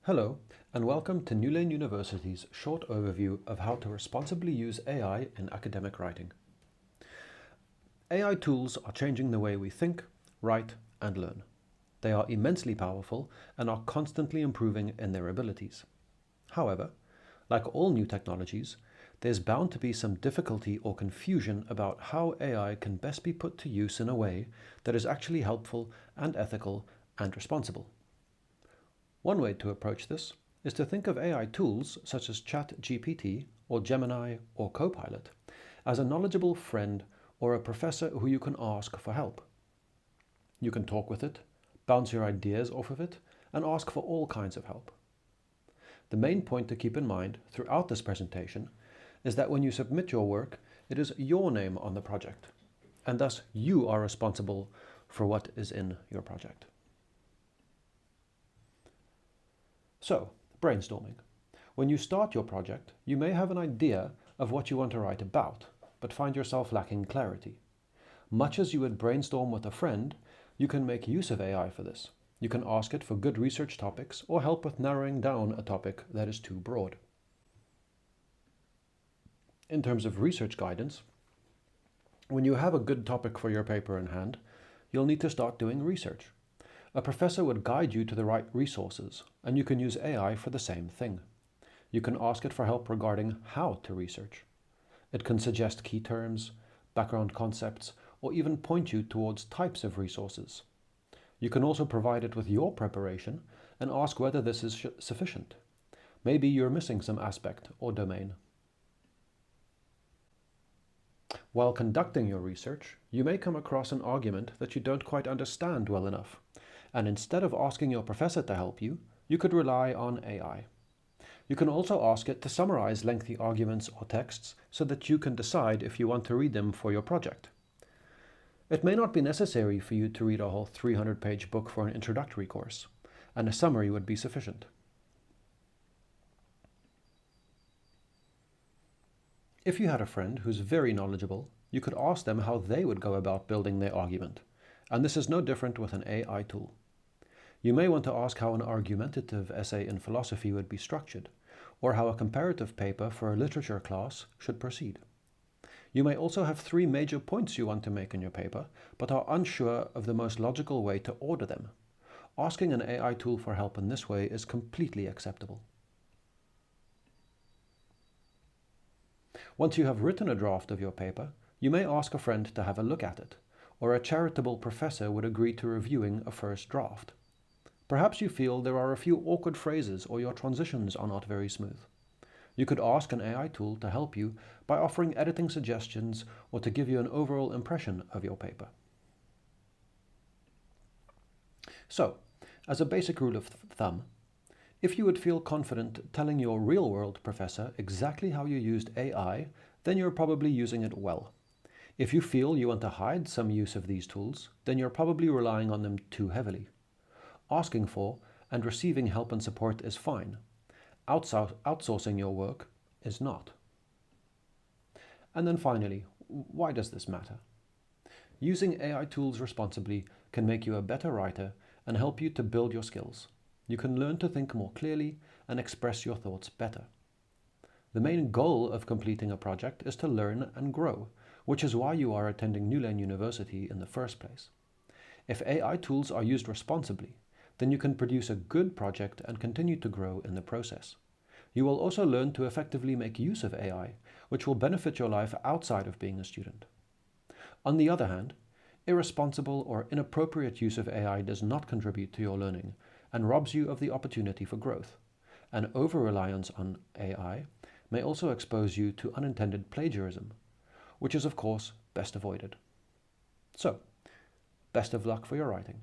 Hello, and welcome to Newlane University's short overview of how to responsibly use AI in academic writing. AI tools are changing the way we think, write, and learn. They are immensely powerful and are constantly improving in their abilities. However, like all new technologies, there's bound to be some difficulty or confusion about how AI can best be put to use in a way that is actually helpful and ethical and responsible. One way to approach this is to think of AI tools such as ChatGPT or Gemini or Copilot as a knowledgeable friend or a professor who you can ask for help. You can talk with it, bounce your ideas off of it, and ask for all kinds of help. The main point to keep in mind throughout this presentation is that when you submit your work, it is your name on the project, and thus you are responsible for what is in your project. So, brainstorming. When you start your project, you may have an idea of what you want to write about, but find yourself lacking clarity. Much as you would brainstorm with a friend, you can make use of AI for this. You can ask it for good research topics or help with narrowing down a topic that is too broad. In terms of research guidance, when you have a good topic for your paper in hand, you'll need to start doing research. A professor would guide you to the right resources, and you can use AI for the same thing. You can ask it for help regarding how to research. It can suggest key terms, background concepts, or even point you towards types of resources. You can also provide it with your preparation and ask whether this is sufficient. Maybe you're missing some aspect or domain. While conducting your research, you may come across an argument that you don't quite understand well enough. And instead of asking your professor to help you, you could rely on AI. You can also ask it to summarize lengthy arguments or texts so that you can decide if you want to read them for your project. It may not be necessary for you to read a whole 300-page book for an introductory course, and a summary would be sufficient. If you had a friend who's very knowledgeable, you could ask them how they would go about building their argument, and this is no different with an AI tool. You may want to ask how an argumentative essay in philosophy would be structured, or how a comparative paper for a literature class should proceed. You may also have 3 major points you want to make in your paper, but are unsure of the most logical way to order them. Asking an AI tool for help in this way is completely acceptable. Once you have written a draft of your paper, you may ask a friend to have a look at it, or a charitable professor would agree to reviewing a first draft. Perhaps you feel there are a few awkward phrases or your transitions are not very smooth. You could ask an AI tool to help you by offering editing suggestions or to give you an overall impression of your paper. So, as a basic rule of thumb, if you would feel confident telling your real-world professor exactly how you used AI, then you're probably using it well. If you feel you want to hide some use of these tools, then you're probably relying on them too heavily. Asking for and receiving help and support is fine. Outsourcing your work is not. And then finally, why does this matter? Using AI tools responsibly can make you a better writer and help you to build your skills. You can learn to think more clearly and express your thoughts better. The main goal of completing a project is to learn and grow, which is why you are attending Newlane University in the first place. If AI tools are used responsibly, then you can produce a good project and continue to grow in the process. You will also learn to effectively make use of AI, which will benefit your life outside of being a student. On the other hand, irresponsible or inappropriate use of AI does not contribute to your learning and robs you of the opportunity for growth. An over-reliance on AI may also expose you to unintended plagiarism, which is of course best avoided. So, best of luck for your writing.